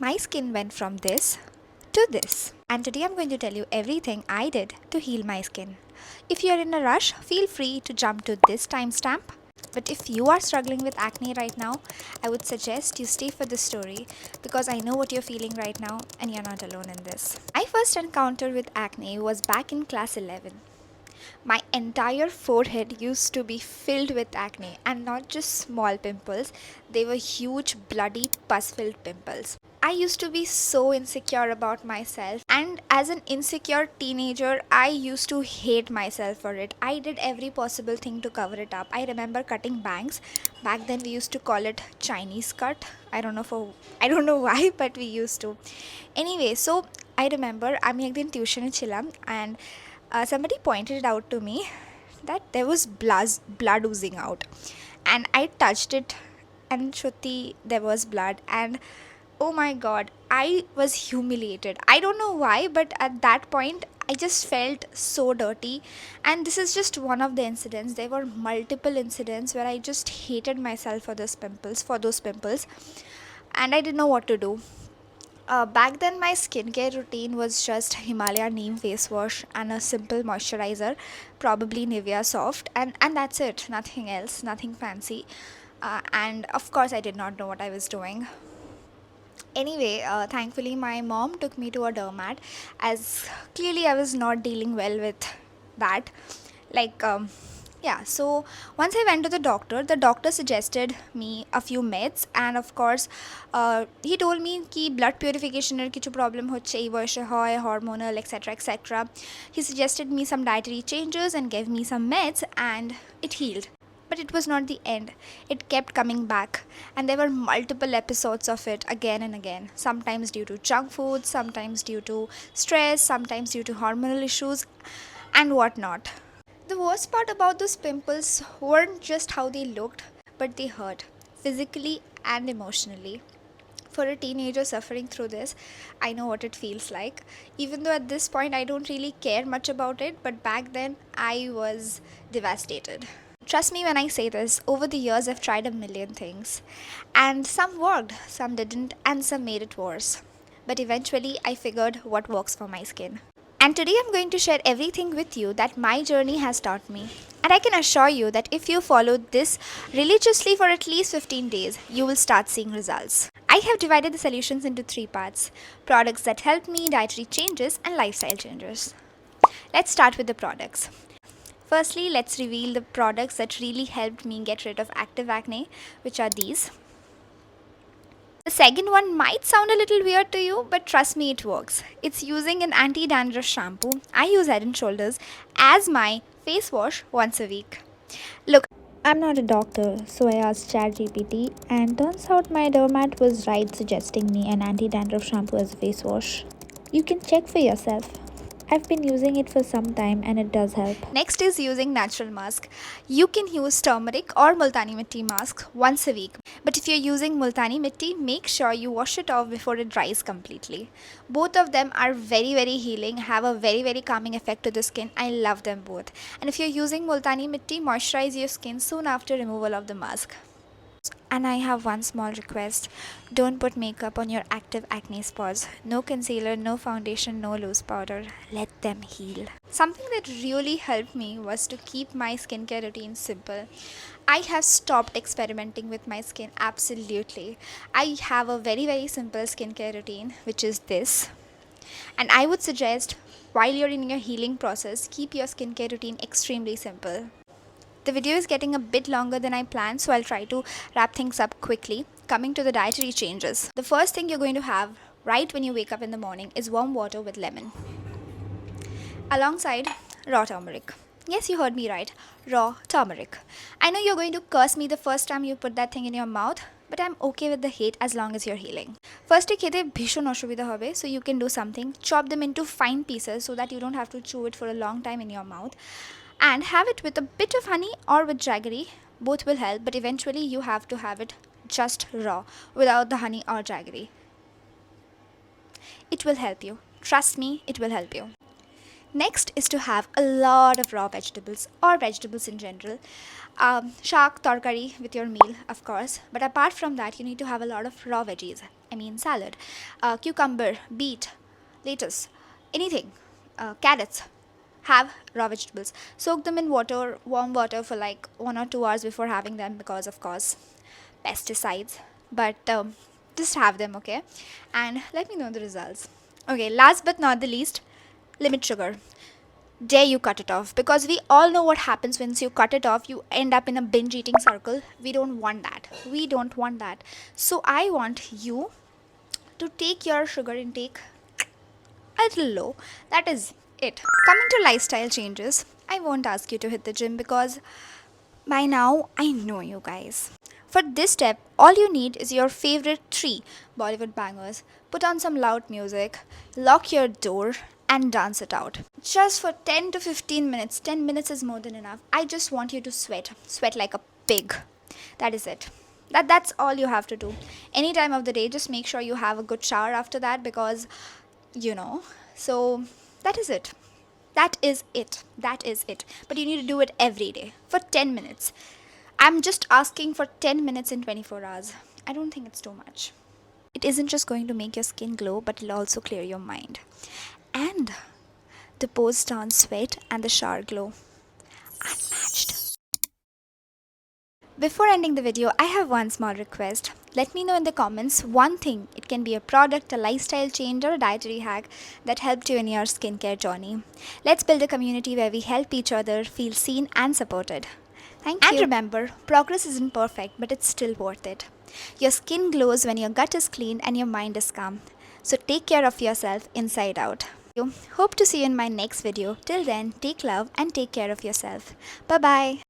My skin went from this to this. And today I'm going to tell you everything I did to heal my skin. If you're in a rush, feel free to jump to this timestamp. But if you are struggling with acne right now, I would suggest you stay for this story because I know what you're feeling right now and you're not alone in this. My first encounter with acne was back in class 11. My entire forehead used to be filled with acne, and not just small pimples, they were huge, bloody, pus filled pimples. I used to be so insecure about myself, and as an insecure teenager, I used to hate myself for it. I did every possible thing to cover it up. I remember cutting bangs. Back then, we used to call it Chinese cut. I don't know why, but we used to. Anyway, so I remember I'm like in tuition in Chilam, and somebody pointed it out to me that there was blood oozing out, and I touched it, and Shruti, there was blood, and oh my god, I was humiliated. I don't know why, but at that point I just felt so dirty. And this is just one of the incidents. There were multiple incidents where I just hated myself for those pimples, and I didn't know what to do. Back then, my skincare routine was just Himalaya Neem face wash and a simple moisturizer, probably Nivea Soft, and that's it. Nothing else, nothing fancy. And of course, I did not know what I was doing. Anyway, thankfully, my mom took me to a dermat, as clearly I was not dealing well with that. Like, yeah, so once I went to the doctor suggested me a few meds, and of course, he told me कि blood purification এর কিছু problem হচ্ছে এই বয়সে হয়, hormonal, etc., etc. He suggested me some dietary changes and gave me some meds, and it healed. But it was not the end. It kept coming back, and there were multiple episodes of it again and again. Sometimes due to junk food, sometimes due to stress, sometimes due to hormonal issues, and whatnot. The worst part about those pimples weren't just how they looked, but they hurt, physically and emotionally. For a teenager suffering through this, I know what it feels like. Even though at this point I don't really care much about it, but back then I was devastated. Trust me when I say this, over the years I've tried a million things. And some worked, some didn't, and some made it worse. But eventually I figured what works for my skin. And today I'm going to share everything with you that my journey has taught me. And I can assure you that if you follow this religiously for at least 15 days, you will start seeing results. I have divided the solutions into three parts: products that help me, dietary changes, and lifestyle changes. Let's start with the products. Firstly, let's reveal the products that really helped me get rid of active acne, which are these. The second one might sound a little weird to you, but trust me, it works. It's using an anti-dandruff shampoo. I use Head and Shoulders as my face wash once a week. Look, I'm not a doctor, so I asked ChatGPT, and turns out my dermat was right suggesting me an anti-dandruff shampoo as a face wash. You can check for yourself. I've been using it for some time and it does help. Next is using natural mask. You can use turmeric or multani mitti mask once a week. But if you're using multani mitti, make sure you wash it off before it dries completely. Both of them are very healing, have a very calming effect to the skin. I love them both. And if you're using multani mitti, moisturize your skin soon after removal of the mask. And I have one small request. Don't put makeup on your active acne spots. No concealer, no foundation, no loose powder. Let them heal. Something that really helped me was to keep my skincare routine simple. I have stopped experimenting with my skin absolutely. I have a very simple skincare routine, which is this. And I would suggest while you're in your healing process, keep your skincare routine extremely simple. The video is getting a bit longer than I planned, so I'll try to wrap things up quickly. Coming to the dietary changes. The first thing you're going to have right when you wake up in the morning is warm water with lemon, alongside raw turmeric. Yes, you heard me right. Raw turmeric. I know you're going to curse me the first time you put that thing in your mouth, but I'm okay with the hate as long as you're healing. Firstly, খেতে ভীষণ অসুবিধা হবে, so you can do something. Chop them into fine pieces so that you don't have to chew it for a long time in your mouth. And have it with a bit of honey or with jaggery. Both will help, but eventually you have to have it just raw without the honey or jaggery. It will help you. Trust me, it will help you. Next is to have a lot of raw vegetables or vegetables in general. Shak, tarkari with your meal, of course. But apart from that, you need to have a lot of raw veggies. I mean salad, cucumber, beet, lettuce, anything, carrots. Have raw vegetables. Soak them in water, warm water for like 1 or 2 hours before having them because, of course, pesticides. But just have them, okay? And let me know the results. Okay, last but not the least, limit sugar. Dare you cut it off, because we all know what happens once you cut it off. You end up in a binge eating circle. We don't want that. We don't want that. So I want you to take your sugar intake a little low. That is it. Coming to lifestyle changes, I won't ask you to hit the gym because by now I know you guys. For this step, all you need is your favorite 3 Bollywood bangers. Put on some loud music, lock your door, and dance it out. Just for 10 to 15 minutes. 10 minutes is more than enough. I just want you to sweat. Sweat like a pig. That is it. That's all you have to do. Any time of the day, just make sure you have a good shower after that, because you know. So that is it. That is it. That is it. But you need to do it every day for 10 minutes. I'm just asking for 10 minutes in 24 hours. I don't think it's too much. It isn't just going to make your skin glow, but it'll also clear your mind. And the post-on sweat and the shower glow, unmatched. Before ending the video, I have one small request. Let me know in the comments one thing. It can be a product, a lifestyle change, or a dietary hack that helped you in your skincare journey. Let's build a community where we help each other feel seen and supported. Thank you. And remember, progress isn't perfect, but it's still worth it. Your skin glows when your gut is clean and your mind is calm. So take care of yourself inside out. Hope to see you in my next video. Till then, take love and take care of yourself. Bye-bye.